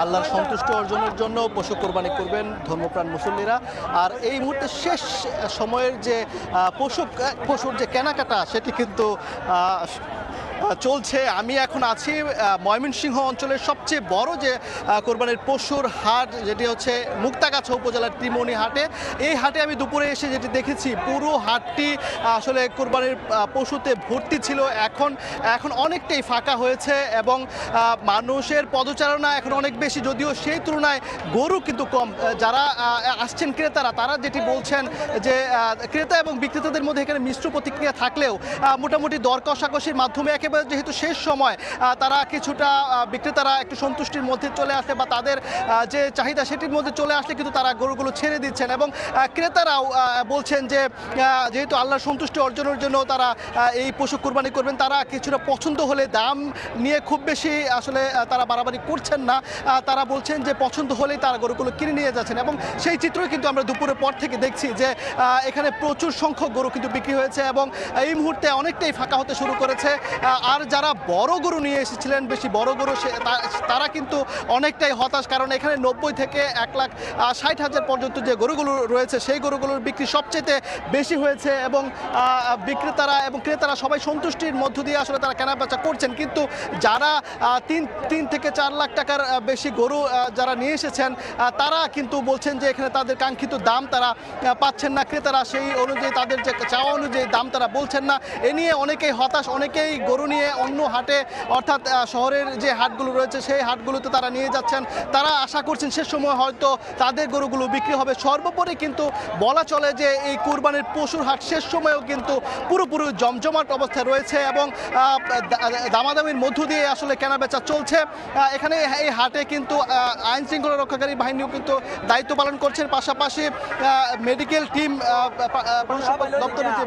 আল্লাহর সন্তুষ্টি অর্জনের জন্য পশু কোরবানি করবেন ধর্মপ্রাণ মুসল্লিরা। আর এই মুহূর্তে শেষ সময়ের যে পশুর যে কেনাকাটা সেটি কিন্তু চলছে। আমি এখন আছি ময়মনসিংহ অঞ্চলের সবচেয়ে বড় যে কোরবানির পশুর হাট, যেটি হচ্ছে মুক্তাগাছা উপজেলার ত্রিমণি হাটে। এই হাটে আমি দুপুরে এসে যেটি দেখেছি, পুরো হাটটি আসলে কোরবানির পশুতে ভর্তি ছিল। এখন অনেকটাই ফাঁকা হয়েছে এবং মানুষের পদচারণা এখন অনেক বেশি, যদিও সেই তুলনায় গরু কিন্তু কম। যারা আসছেন ক্রেতারা, তারা যেটি বলছেন যে ক্রেতা এবং বিক্রেতাদের মধ্যে এখানে মিশ্র প্রতিক্রিয়া থাকলেও মোটামুটি দর কষাকষির মাধ্যমে একেবারে যেহেতু শেষ সময়, তারা কিছুটা বিক্রেতারা একটু সন্তুষ্টির মধ্যে চলে আসে বা তাদের যে চাহিদা সেটির মধ্যে চলে আসলে কিন্তু তারা গরুগুলো ছেড়ে দিচ্ছেন। এবং ক্রেতারাও বলছেন যে যেহেতু আল্লাহর সন্তুষ্টি অর্জনের জন্য তারা এই পশু কুরবানি করবেন, তারা কিছুটা পছন্দ হলে দাম নিয়ে খুব বেশি আসলে তারা বাড়াবাড়ি করছেন না। তারা বলছেন যে পছন্দ হলেই তারা গরুগুলো কিনে নিয়ে যাচ্ছেন। এবং সেই চিত্রই কিন্তু আমরা দুপুরের পর থেকে দেখছি যে এখানে প্রচুর সংখ্যক গরু কিন্তু বিক্রি হয়েছে এবং এই মুহূর্তে অনেকটাই ফাঁকা হতে শুরু করেছে। আর যারা বড় গরু নিয়ে এসেছিলেন, বেশি বড় গরু, তারা কিন্তু অনেকটাই হতাশ, কারণ এখানে 90 থেকে 1,60,000 পর্যন্ত যে গরুগুলো রয়েছে সেই গরুগুলোর বিক্রি সবচেয়ে বেশি হয়েছে এবং বিক্রেতারা এবং ক্রেতারা সবাই সন্তুষ্টির মধ্য দিয়ে আসলে তারা কেনাবেচা করছেন। কিন্তু যারা 3 থেকে 4 লাখ টাকার বেশি গরু যারা নিয়ে এসেছেন, তারা কিন্তু বলছেন যে এখানে তাদের কাঙ্ক্ষিত দাম তারা পাচ্ছেন না। ক্রেতারা সেই অনুযায়ী, তাদের যে চাওয়া অনুযায়ী দাম তারা বলছেন না। এ নিয়ে অনেকেই হতাশ, অনেকেই গরু নিয়ে অন্য হাটে, অর্থাৎ শহরের যে হাটগুলো রয়েছে সেই হাটগুলোতে তারা নিয়ে যাচ্ছেন। তারা আশা করছেন সে সময় হয়তো তাদের গরুগুলো বিক্রি হবে। সর্বোপরি কিন্তু বলা চলে যে এই কুরবানির পশুর হাট শেষ সময়েও কিন্তু পুরোপুরি জমজমাট অবস্থায় রয়েছে এবং দামাদামির মধ্য দিয়ে আসলে কেনাবেচা চলছে। এখানে এই হাটে কিন্তু আইন শৃঙ্খলা রক্ষাকারী বাহিনীও কিন্তু দায়িত্ব পালন করছেন। পাশাপাশি মেডিকেল টিম, দপ্তরের যে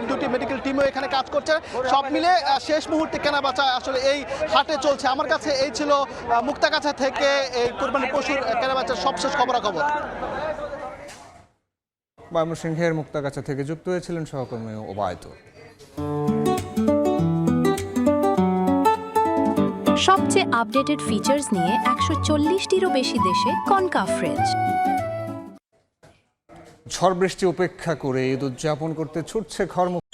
দুটি মেডিকেল টিমও এখানে কাজ করছে। সব মিলে শেষ মুহূর্তে কেনাবেচা আসলে এই হাটে চলছে। আমার কাছে এই ছিল মুক্তাগাছা থেকে এই কোরবানির পশুর কেনাবেচার সবশেষ খবরাখবর। ময়মনসিংহের মুক্তাগাছা থেকে যুক্ত হয়েছিলেন সহকর্মী ওবায়দুল। সবচেয়ে আপডেটেড ফিচার্স নিয়ে 140টিরও বেশি দেশে কনকাফ্রেজ। ঝড় বৃষ্টি উপেক্ষা করে ঈদ উদযাপন করতে ছুটছে ঘরমুখী